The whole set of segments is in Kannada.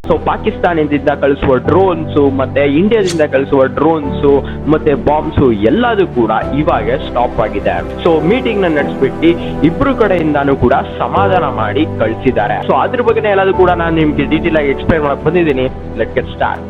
ಸೊ ಪಾಕಿಸ್ತಾನದಿಂದ ಕಳಿಸುವ ಡ್ರೋನ್ಸ್ ಮತ್ತೆ ಇಂಡಿಯಾದಿಂದ ಕಳಿಸುವ ಡ್ರೋನ್ಸ್ ಮತ್ತೆ ಬಾಂಬ್ಸ್ ಎಲ್ಲದೂ ಕೂಡ ಇವಾಗ ಸ್ಟಾಪ್ ಆಗಿದೆ. ಸೊ ಮೀಟಿಂಗ್ ನ ನಡೆಸ್ಬಿಟ್ಟು ಇಬ್ರು ಕಡೆಯಿಂದಾನು ಕೂಡ ಸಮಾಧಾನ ಮಾಡಿ ಕಳಿಸಿದ್ದಾರೆ. ಸೊ ಅದ್ರ ಬಗ್ಗೆ ಎಲ್ಲದೂ ಕೂಡ ನಾನು ನಿಮ್ಗೆ ಡೀಟೇಲ್ ಆಗಿ ಎಕ್ಸ್ಪ್ಲೈನ್ ಮಾಡಕ್ ಬಂದಿದ್ದೀನಿ. Let's get start.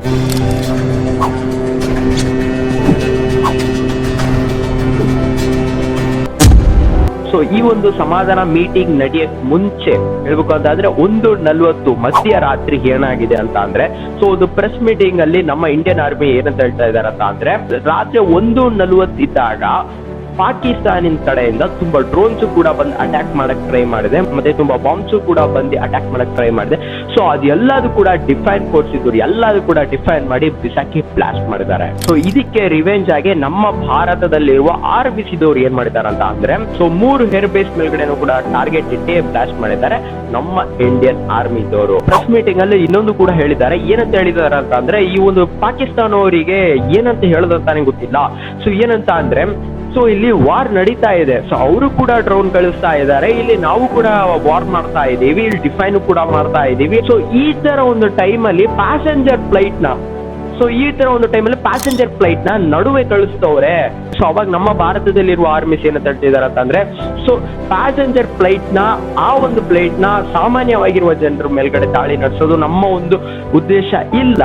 ಸೊ ಈ ಒಂದು ಸಮಾಧಾನ ಮೀಟಿಂಗ್ ನಡೆಯಕ್ ಮುಂಚೆ ಹೇಳ್ಬೇಕು ಅಂತಂದ್ರೆ 1:40 ಮಧ್ಯರಾತ್ರಿ ಏನಾಗಿದೆ ಅಂತ ಅಂದ್ರೆ, ಸೊ ಒಂದು ಪ್ರೆಸ್ ಮೀಟಿಂಗ್ ಅಲ್ಲಿ ನಮ್ಮ ಇಂಡಿಯನ್ ಆರ್ಮಿ ಏನಂತ ಹೇಳ್ತಾ ಇದಾರೆ ಅಂತ ಅಂದ್ರೆ, ರಾತ್ರಿ 1:40 ಇದ್ದಾಗ ಪಾಕಿಸ್ತಾನಿನ ಕಡೆಯಿಂದ ತುಂಬಾ ಡ್ರೋನ್ಸ್ ಕೂಡ ಬಂದು ಅಟ್ಯಾಕ್ ಮಾಡಕ್ ಟ್ರೈ ಮಾಡಿದೆ, ಮತ್ತೆ ತುಂಬಾ ಬಾಂಬ್ಸ್ ಕೂಡ ಬಂದು ಅಟ್ಯಾಕ್ ಮಾಡಕ್ ಟ್ರೈ ಮಾಡಿದೆ. ಸೊ ಅದೆಲ್ಲದೂ ಕೂಡ ಡಿಫೈನ್ ಕೊಡ್ಸಿದ್ರು, ಎಲ್ಲದೂ ಕೂಡ ಡಿಫೈನ್ ಮಾಡಿ ಬಿಸಾಕಿ ಬ್ಲಾಸ್ಟ್ ಮಾಡಿದ್ದಾರೆ. ಸೊ ಇದಕ್ಕೆ ರಿವೆಂಜ್ ಆಗಿ ನಮ್ಮ ಭಾರತದಲ್ಲಿರುವ ಆರ್ಮಿಸಿದವ್ರು ಏನ್ ಮಾಡಿದ್ದಾರೆ ಅಂತ ಅಂದ್ರೆ, ಸೊ 3 ಏರ್ ಬೇಸ್ ಮೇಲ್ಗಡೆನೂ ಕೂಡ ಟಾರ್ಗೆಟ್ ಇಟ್ಟೆ ಬ್ಲಾಸ್ಟ್ ಮಾಡಿದ್ದಾರೆ ನಮ್ಮ ಇಂಡಿಯನ್ ಆರ್ಮಿದವರು. ಪ್ರೆಸ್ ಮೀಟಿಂಗ್ ಅಲ್ಲಿ ಇನ್ನೊಂದು ಕೂಡ ಹೇಳಿದ್ದಾರೆ. ಏನಂತ ಹೇಳಿದಾರೆ ಅಂತ ಅಂದ್ರೆ, ಈ ಒಂದು ಪಾಕಿಸ್ತಾನವರಿಗೆ ಏನಂತ ಹೇಳೋದಂತಾನೆ ಗೊತ್ತಿಲ್ಲ. ಸೊ ಏನಂತ ಅಂದ್ರೆ, ಸೊ ಇಲ್ಲಿ ವಾರ್ ನಡೀತಾ ಇದೆ, ಸೊ ಅವರು ಕೂಡ ಡ್ರೋನ್ ಕಳಿಸ್ತಾ ಇದ್ದಾರೆ, ಇಲ್ಲಿ ನಾವು ಕೂಡ ವಾರ್ ಮಾಡ್ತಾ ಇದ್ದೀವಿ, ಇಲ್ಲಿ ಡಿಫೈನ್ ಕೂಡ ಮಾಡ್ತಾ ಇದ್ದೀವಿ. ಸೊ ಈ ತರ ಒಂದು ಟೈಮ್ ಅಲ್ಲಿ ಪ್ಯಾಸೆಂಜರ್ ಫ್ಲೈಟ್ ನ ನಡುವೆ ಕಳಿಸ್ತವ್ರೆ. ಸೊ ಅವಾಗ ನಮ್ಮ ಭಾರತದಲ್ಲಿರುವ ಆರ್ಮಿಸ್ ಏನಂತ ಹೇಳ್ತಿದಾರೆ ಅಂತಂದ್ರೆ, ಸೊ ಪ್ಯಾಸೆಂಜರ್ ಫ್ಲೈಟ್ ನ ಸಾಮಾನ್ಯವಾಗಿರುವ ಜನರ ಮೇಲ್ಗಡೆ ದಾಳಿ ನಡೆಸೋದು ನಮ್ಮ ಒಂದು ಉದ್ದೇಶ ಇಲ್ಲ.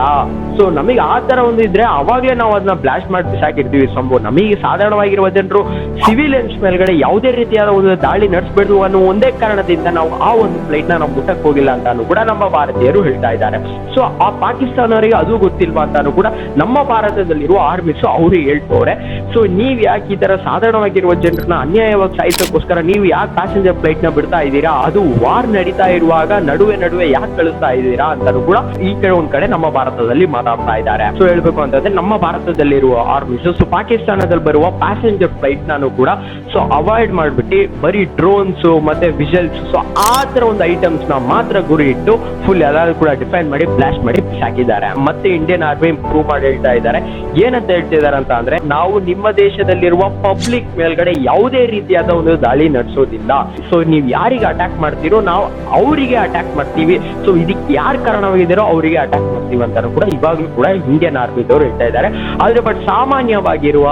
ಸೊ ನಮಗೆ ಆ ತರ ಒಂದು ಇದ್ರೆ ಅವಾಗಲೇ ನಾವು ಅದನ್ನ ಬ್ಲಾಸ್ಟ್ ಮಾಡಿ ಬಿಸಾಕಿರ್ತೀವಿ. ಸಂಭವ ನಮಗೆ ಸಾಧಾರಣವಾಗಿರುವ ಜನರು ಸಿವಿಲಿಯನ್ಸ್ ಮೇಲ್ಗಡೆ ಯಾವುದೇ ರೀತಿಯಾದ ಒಂದು ದಾಳಿ ನಡೆಸಬೇಡಿ ಅನ್ನೋ ಒಂದೇ ಕಾರಣದಿಂದ ನಾವು ಆ ಒಂದು ಫ್ಲೈಟ್ ನಾವು ಮುಟ್ಟಕ್ ಹೋಗಿಲ್ಲ ಅಂತಾನು ಕೂಡ ನಮ್ಮ ಭಾರತೀಯರು ಹೇಳ್ತಾ ಇದ್ದಾರೆ. ಸೊ ಆ ಪಾಕಿಸ್ತಾನವರಿಗೆ ಅದು ಗೊತ್ತಿಲ್ವಾ ಅಂತಾನು ಕೂಡ ನಮ್ಮ ಭಾರತದಲ್ಲಿರುವ ಆರ್ಮಿಸ್ ಅವರು ಹೇಳ್ತವ್ರೆ. ಸೊ ನೀವ್ ಯಾಕೆ ಈ ತರ ಸಾಧಾರಣವಾಗಿರುವ ಜನರನ್ನ ಅನ್ಯಾಯವಾಗಿ ಸಾಯಿಸೋಕ್ಕೋಸ್ಕರ ನೀವು ಯಾಕೆ ಪ್ಯಾಸೆಂಜರ್ ಫ್ಲೈಟ್ ನ ಬಿಡ್ತಾ ಇದ್ದೀರಾ, ಅದು ವಾರ್ ನಡೀತಾ ಇರುವಾಗ ನಡುವೆ ಯಾಕೆ ಕಳಿಸ್ತಾ ಇದ್ದೀರಾ ಅಂತಾನು ಕೂಡ ಈ ಒಂದ್ ಕಡೆ ನಮ್ಮ ಭಾರತದಲ್ಲಿ ಮಾತಾಡ್ತಾ ಇದ್ದಾರೆ. ಸೊ ಹೇಳ್ಬೇಕು ಅಂತಂದ್ರೆ, ನಮ್ಮ ಭಾರತದಲ್ಲಿರುವ ಆರ್ಮಿಸ್ ಸೊ ಪಾಕಿಸ್ತಾನದಲ್ಲಿ ಬರುವ ಪ್ಯಾಸೆಂಜರ್ ಫ್ಲೈಟ್ ನಾನು ಕೂಡ ಸೊ ಅವಾಯ್ಡ್ ಮಾಡ್ಬಿಟ್ಟು ಬರೀ ಡ್ರೋನ್ಸ್ ಮತ್ತೆ ವಿಜಲ್ಸ್ ಸೊ ಆ ತರ ಒಂದು ಐಟಮ್ಸ್ ನ ಮಾತ್ರ ಗುರಿ ಇಟ್ಟು ಫುಲ್ ಎಲ್ಲರೂ ಕೂಡ ಡಿಫೈನ್ ಮಾಡಿ ಬ್ಲಾಸ್ಟ್ ಮಾಡಿ ಹಾಕಿದ್ದಾರೆ. ಮತ್ತೆ ಇಂಡಿಯನ್ ಆರ್ಮಿ ಪ್ರೂವ್ ಮಾಡಿ ಹೇಳ್ತಾ ಇದ್ದಾರೆ. ಏನಂತ ಹೇಳ್ತಿದ್ದಾರೆ ಅಂತ ಅಂದ್ರೆ, ನಾವು ನಿಮ್ಮ ದೇಶದಲ್ಲಿರುವ ಪಬ್ಲಿಕ್ ಮೇಲ್ಗಡೆ ಯಾವುದೇ ರೀತಿಯಾದ ಒಂದು ದಾಳಿ ನಡೆಸೋದಿಲ್ಲ. ಸೊ ನೀವು ಯಾರಿಗೆ ಅಟ್ಯಾಕ್ ಮಾಡ್ತೀರೋ ನಾವು ಅವರಿಗೆ ಅಟ್ಯಾಕ್ ಮಾಡ್ತೀವಿ. ಸೊ ಇದಕ್ಕೆ ಯಾರು ಕಾರಣವಾಗಿದ್ದಾರೋ ಅವರಿಗೆ ಅಟ್ಯಾಕ್ ಮಾಡ್ತೀವಿ ಅಂತ ಕೂಡ ಇವಾಗಲೂ ಕೂಡ ಇಂಡಿಯನ್ ಆರ್ಮಿದವರು ಹೇಳ್ತಾ ಇದ್ದಾರೆ. ಆದ್ರೆ ಬಟ್ ಸಾಮಾನ್ಯವಾಗಿರುವ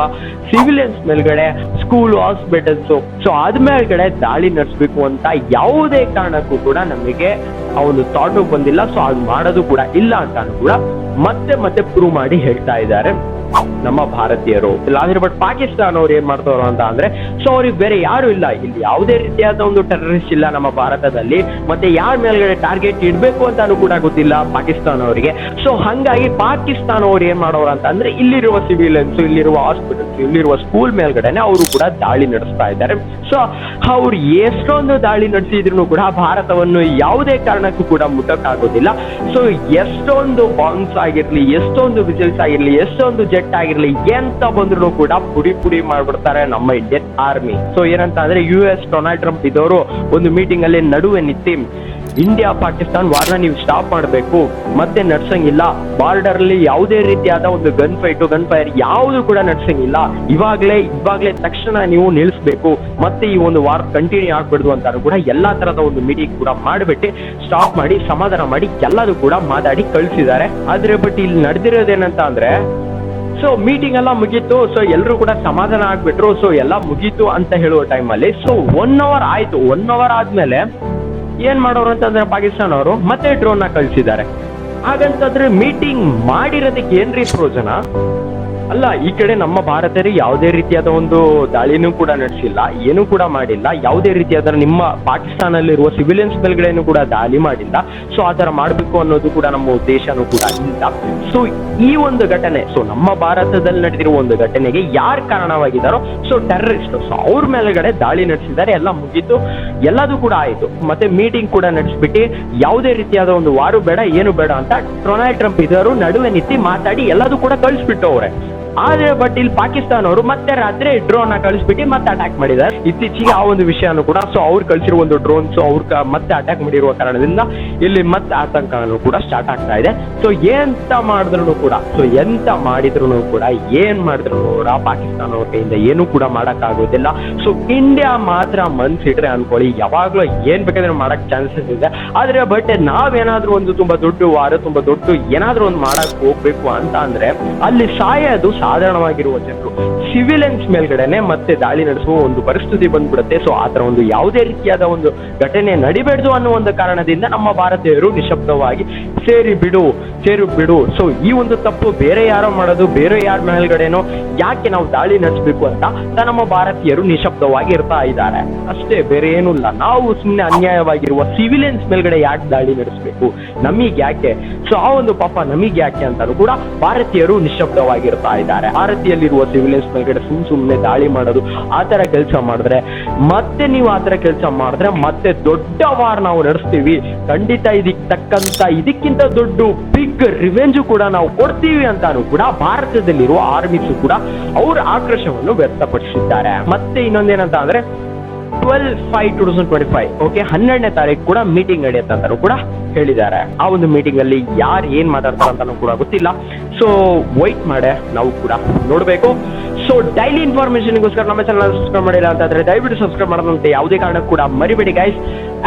ಸಿವಿಲಿಯನ್ಸ್ ಮೇಲ್ಗಡೆ ಸ್ಕೂಲ್, ಹಾಸ್ಪಿಟಲ್ಸ್ ಸೊ ಅದ್ ಮೇಲ್ಗಡೆ ದಾಳಿ ನಡೆಸಬೇಕು ಅಂತ ಯಾವುದೇ ಕಾರಣಕ್ಕೂ ಕೂಡ ನಮಗೆ ಆ ಒಂದು ಥಾಟ್ ಬಂದಿಲ್ಲ. ಸೊ ಅದು ಮಾಡೋದು ಕೂಡ ಇಲ್ಲ ಅಂತಾನು ಕೂಡ ಮತ್ತೆ ಪ್ರೂವ್ ಮಾಡಿ ಹೇಳ್ತಾ ಇದ್ದಾರೆ ನಮ್ಮ ಭಾರತೀಯರು. ಇಲ್ಲಾಂದ್ರೆ ಬಟ್ ಪಾಕಿಸ್ತಾನ ಅವ್ರು ಏನ್ ಮಾಡ್ತಾರೋ ಅಂತ ಅಂದ್ರೆ, ಸೊ ಅವ್ರಿಗೆ ಬೇರೆ ಯಾರು ಇಲ್ಲ, ಇಲ್ಲಿ ಯಾವುದೇ ರೀತಿಯಾದ ಒಂದು ಟೆರರಿಸ್ಟ್ ಇಲ್ಲ ನಮ್ಮ ಭಾರತದಲ್ಲಿ, ಮತ್ತೆ ಯಾರ ಮೇಲ್ಗಡೆ ಟಾರ್ಗೆಟ್ ಇಡ್ಬೇಕು ಅಂತಾನು ಕೂಡ ಗೊತ್ತಿಲ್ಲ ಪಾಕಿಸ್ತಾನ ಅವರಿಗೆ. ಸೊ ಹಂಗಾಗಿ ಪಾಕಿಸ್ತಾನ ಅವ್ರು ಏನ್ ಮಾಡೋರು ಅಂತ ಅಂದ್ರೆ, ಇಲ್ಲಿರುವ ಸಿವಿಲಿಯನ್ಸ್, ಇಲ್ಲಿರುವ ಹಾಸ್ಪಿಟಲ್ಸ್, ಇಲ್ಲಿರುವ ಸ್ಕೂಲ್ ಮೇಲ್ಗಡೆನೆ ಅವರು ಕೂಡ ದಾಳಿ ನಡೆಸ್ತಾ ಇದ್ದಾರೆ. ಸೊ ಅವ್ರು ಎಷ್ಟೊಂದು ದಾಳಿ ನಡೆಸಿದ್ರು ಕೂಡ ಭಾರತವನ್ನು ಯಾವುದೇ ಕಾರಣಕ್ಕೂ ಕೂಡ ಮುಟ್ಟಕ್ಕಾಗೋದಿಲ್ಲ. ಸೊ ಎಷ್ಟೊಂದು ಬಾಂಬ್ಸ್ ಆಗಿರ್ಲಿ, ಎಷ್ಟೊಂದು ವಿಜಿಲ್ಸ್ ಆಗಿರ್ಲಿ, ಎಷ್ಟೊಂದು ಜೆಟ್ ಆಗಿರ್ಲಿ, ಎಂತ ಬಂದ್ರು ಕೂಡ ಪುಡಿ ಮಾಡ್ಬಿಡ್ತಾರೆ ನಮ್ಮ ಇಂಡಿಯನ್ ಆರ್ಮಿ. ಸೊ ಏನಂತ ಅಂದ್ರೆ, US ಡೊನಾಲ್ಡ್ ಟ್ರಂಪ್ ಇದವರು ಒಂದು ಮೀಟಿಂಗ್ ಅಲ್ಲಿ ನಡುವೆ ನಿಂತಿ, ಇಂಡಿಯಾ ಪಾಕಿಸ್ತಾನ್ ವಾರ್ನ ನೀವು ಸ್ಟಾಪ್ ಮಾಡಬೇಕು, ಮತ್ತೆ ನಡ್ಸಂಗಿಲ್ಲ, ಬಾರ್ಡರ್ ಅಲ್ಲಿ ಯಾವುದೇ ರೀತಿಯಾದ ಒಂದು ಗನ್ ಫೈರ್ ಯಾವುದು ಕೂಡ ನಡ್ಸಂಗಿಲ್ಲ, ಇವಾಗ್ಲೇ ತಕ್ಷಣ ನೀವು ನಿಲ್ಲಿಸಬೇಕು, ಮತ್ತೆ ಈ ಒಂದು ವಾರ್ ಕಂಟಿನ್ಯೂ ಆಗ್ಬಿಡ್ದು ಅಂತಾನು ಕೂಡ ಎಲ್ಲಾ ತರದ ಒಂದು ಮೀಟಿಂಗ್ ಕೂಡ ಮಾಡಿಬಿಟ್ಟು ಸ್ಟಾಪ್ ಮಾಡಿ ಸಮಾಧಾನ ಮಾಡಿ ಎಲ್ಲರೂ ಕೂಡ ಮಾತಾಡಿ ಕಳಿಸಿದ್ದಾರೆ. ಆದ್ರೆ ಬಟ್ ಇಲ್ಲಿ ನಡೆದಿರೋದೇನಂತ ಅಂದ್ರೆ, ಸೊ ಮೀಟಿಂಗ್ ಎಲ್ಲ ಮುಗೀತು, ಸೊ ಎಲ್ಲರೂ ಕೂಡ ಸಮಾಧಾನ ಆಗ್ಬಿಟ್ರು, ಸೊ ಎಲ್ಲ ಮುಗೀತು ಅಂತ ಹೇಳುವ ಟೈಮಲ್ಲಿ ಸೊ 1 hour ಆಯ್ತು. 1 hour ಆದ್ಮೇಲೆ ಏನ್ ಮಾಡೋರು ಅಂತಂದ್ರೆ, ಪಾಕಿಸ್ತಾನ ಅವರು ಮತ್ತೆ ಡ್ರೋನ್ ನ ಕಳಿಸಿದ್ದಾರೆ. ಹಾಗಂತಂದ್ರೆ ಮೀಟಿಂಗ್ ಮಾಡಿರೋದಕ್ಕೆ ಏನ್ರಿ ಪ್ರಯೋಜನ? ಅಲ್ಲ, ಈ ಕಡೆ ನಮ್ಮ ಭಾರತೀಯರು ಯಾವುದೇ ರೀತಿಯಾದ ಒಂದು ದಾಳಿನೂ ಕೂಡ ನಡೆಸಿಲ್ಲ, ಏನೂ ಕೂಡ ಮಾಡಿಲ್ಲ, ಯಾವುದೇ ರೀತಿಯಾದ ನಿಮ್ಮ ಪಾಕಿಸ್ತಾನಲ್ಲಿರುವ ಸಿವಿಲಿಯನ್ಸ್ ಮೇಲ್ಗಡೆನೂ ಕೂಡ ದಾಳಿ ಮಾಡಿಲ್ಲ. ಸೊ ಆ ತರ ಮಾಡಬೇಕು ಅನ್ನೋದು ಕೂಡ ನಮ್ಮ ಉದ್ದೇಶನೂ ಕೂಡ ಇಲ್ಲ. ಸೊ ಈ ಒಂದು ಘಟನೆ, ಸೊ ನಮ್ಮ ಭಾರತದಲ್ಲಿ ನಡೆದಿರುವ ಒಂದು ಘಟನೆಗೆ ಯಾರು ಕಾರಣವಾಗಿದ್ದಾರೋ ಸೊ ಟೆರರಿಸ್ಟ್, ಸೊ ಅವ್ರ ಮೇಲ್ಗಡೆ ದಾಳಿ ನಡೆಸಿದ್ದಾರೆ. ಎಲ್ಲ ಮುಗೀತು, ಎಲ್ಲದೂ ಕೂಡ ಆಯ್ತು. ಮತ್ತೆ ಮೀಟಿಂಗ್ ಕೂಡ ನಡೆಸ್ಬಿಟ್ಟು ಯಾವುದೇ ರೀತಿಯಾದ ಒಂದು ವಾರು ಬೇಡ, ಏನು ಬೇಡ ಅಂತ ಡೊನಾಲ್ಡ್ ಟ್ರಂಪ್ ಇದವರು ನಡುವೆ ನಿಂತು ಮಾತಾಡಿ ಎಲ್ಲದೂ ಕೂಡ ಕಳಿಸ್ಬಿಟ್ಟು ಅವ್ರೆ. ಆದ್ರೆ ಬಟ್ ಇಲ್ಲಿ ಪಾಕಿಸ್ತಾನ ಅವರು ಮತ್ತೆ ರಾತ್ರಿ ಡ್ರೋನ್ ಕಳಿಸ್ಬಿಟ್ಟು ಮತ್ತೆ ಅಟ್ಯಾಕ್ ಮಾಡಿದ್ದಾರೆ. ಇತ್ತೀಚೆಗೆ ಆ ಒಂದು ವಿಷಯನೂ ಕೂಡ, ಸೊ ಅವ್ರು ಕಳಿಸಿರುವ ಒಂದು ಡ್ರೋನ್ಸ್ ಮತ್ತೆ ಅಟ್ಯಾಕ್ ಮಾಡಿರುವ ಕಾರಣದಿಂದ ಇಲ್ಲಿ ಮತ್ತೆ ಆತಂಕನೂ ಕೂಡ ಸ್ಟಾರ್ಟ್ ಆಗ್ತಾ ಇದೆ. ಸೊ ಎಂತ ಮಾಡಿದ್ರು ಕೂಡ, ಸೊ ಎಂತ ಮಾಡಿದ್ರು ಕೂಡ, ಏನ್ ಮಾಡಿದ್ರು ಕೂಡ ಪಾಕಿಸ್ತಾನ ಅವ್ರ ಕೈಯಿಂದ ಏನು ಕೂಡ ಮಾಡಕ್ ಆಗೋದಿಲ್ಲ. ಸೊ ಇಂಡಿಯಾ ಮಾತ್ರ ಮನ್ಸಿಟ್ರೆ ಅನ್ಕೊಳ್ಳಿ ಯಾವಾಗ್ಲೂ ಏನ್ ಬೇಕಾದ್ರೆ ಮಾಡಕ್ ಚಾನ್ಸಸ್ ಇದೆ. ಆದ್ರೆ ಬಟ್ ನಾವೇನಾದ್ರೂ ಒಂದು ತುಂಬಾ ದೊಡ್ಡ ವಾರ, ತುಂಬಾ ದೊಡ್ಡ ಏನಾದ್ರೂ ಒಂದು ಮಾಡಕ್ ಹೋಗ್ಬೇಕು ಅಂತ ಅಂದ್ರೆ ಅಲ್ಲಿ ಸಾಯೋದು ಸಾಧಾರಣವಾಗಿರುವ ಜನರು, ಸಿವಿಲಿಯನ್ಸ್ ಮೇಲ್ಗಡೆನೆ ಮತ್ತೆ ದಾಳಿ ನಡೆಸುವ ಒಂದು ಪರಿಸ್ಥಿತಿ ಬಂದ್ಬಿಡುತ್ತೆ. ಸೊ ಆತರ ಒಂದು ಯಾವುದೇ ರೀತಿಯಾದ ಒಂದು ಘಟನೆ ನಡಿಬೇಡ್ದು ಅನ್ನೋ ಒಂದು ಕಾರಣದಿಂದ ನಮ್ಮ ಭಾರತೀಯರು ನಿಶಬ್ದವಾಗಿ ಸೇರಿ ಬಿಡು. ಸೊ ಈ ಒಂದು ತಪ್ಪು ಬೇರೆ ಯಾರೋ ಮಾಡೋದು, ಬೇರೆ ಯಾರ ಮೇಲ್ಗಡೆನೋ ಯಾಕೆ ನಾವು ದಾಳಿ ನಡೆಸಬೇಕು ಅಂತ ನಮ್ಮ ಭಾರತೀಯರು ನಿಶಬ್ದವಾಗಿ ಇರ್ತಾ ಇದ್ದಾರೆ ಅಷ್ಟೇ, ಬೇರೆ ಏನೂ ಇಲ್ಲ. ನಾವು ಸುಮ್ಮನೆ ಅನ್ಯಾಯವಾಗಿರುವ ಸಿವಿಲಿಯನ್ಸ್ ಮೇಲ್ಗಡೆ ಯಾಕೆ ದಾಳಿ ನಡೆಸಬೇಕು, ನಮಗ್ ಯಾಕೆ, ಸೊ ಆ ಒಂದು ಪಾಪ ನಮಗ್ ಯಾಕೆ ಅಂತಾನು ಕೂಡ ಭಾರತೀಯರು ನಿಶಬ್ದವಾಗಿರ್ತಾ ಇದ್ದಾರೆ. ಭಾರತೀಯಲ್ಲಿರುವ ಸಿವಿಲಿಯನ್ಸ್ ಮೇಲ್ಗಡೆ ಸುಮ್ಮನೆ ದಾಳಿ ಮಾಡೋದು, ಆತರ ಕೆಲಸ ಮಾಡಿದ್ರೆ ಮತ್ತೆ ನೀವು ಆತರ ಕೆಲಸ ಮಾಡಿದ್ರೆ ಮತ್ತೆ ದೊಡ್ಡ ವಾರ್ ನಾವು ನಡೆಸ್ತೀವಿ ಖಂಡಿತ. ಇದಕ್ಕಿಂತ ದೊಡ್ಡ ಬಿಗ್ ರಿವೆಂಜ್ ಕೂಡ ನಾವು ಕೊಡ್ತೀವಿ ಅಂತಾನು ಕೂಡ ಭಾರತದಲ್ಲಿರುವ ಆರ್ಮೀಸ್ ಕೂಡ ಅವ್ರ ಆಕ್ರೋಶವನ್ನು ವ್ಯಕ್ತಪಡಿಸಿದ್ದಾರೆ. ಮತ್ತೆ ಇನ್ನೊಂದೇನಂತ ಅಂದ್ರೆ 12/5/2025 ಓಕೆ 12ನೇ ತಾರೀಕು ಕೂಡ ಮೀಟಿಂಗ್ ನಡೆಯುತ್ತೆ ಅಂತಾನು ಕೂಡ ಹೇಳಿದ್ದಾರೆ. ಆ ಒಂದು ಮೀಟಿಂಗ್ ಅಲ್ಲಿ ಯಾರು ಏನ್ ಮಾತಾಡ್ತಾರೆ ಅಂತಾನು ಕೂಡ ಗೊತ್ತಿಲ್ಲ. ಸೊ ವೈಟ್ ಮಾಡೆ ನಾವು ಕೂಡ ನೋಡ್ಬೇಕು. ಸೊ ಡೈಲಿ ಇನ್ಫಾರ್ಮೇಶನ್ಗೋಸ್ಕರ ನಮ್ಮ ಚಾನಲ್ ಸಬ್ಸ್ಕ್ರೈಬ್ ಮಾಡಿಲ್ಲ ಅಂತಂದ್ರೆ ದಯವಿಟ್ಟು ಸಬ್ಸ್ಕ್ರೈಬ್ ಮಾಡೋದಂತೆ ಯಾವುದೇ ಕಾರಣಕ್ಕೂ ಕೂಡ ಮರಿಬೇಡಿ ಗೈಸ್.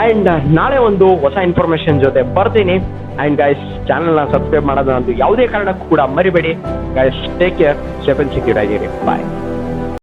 ಅಂಡ್ ನಾಳೆ ಒಂದು ಹೊಸ ಇನ್ಫಾರ್ಮೇಶನ್ ಜೊತೆ ಬರ್ತೀನಿ. ಅಂಡ್ ಗೈಸ್ ಚಾನಲ್ನ ಸಬ್ಸ್ಕ್ರೈಬ್ ಮಾಡೋದಂತೂ ಯಾವುದೇ ಕಾರಣಕ್ಕೂ ಕೂಡ ಮರಿಬೇಡಿ guys. Take care, safe and secure ಆಗಿರಿ. ಬಾಯ್.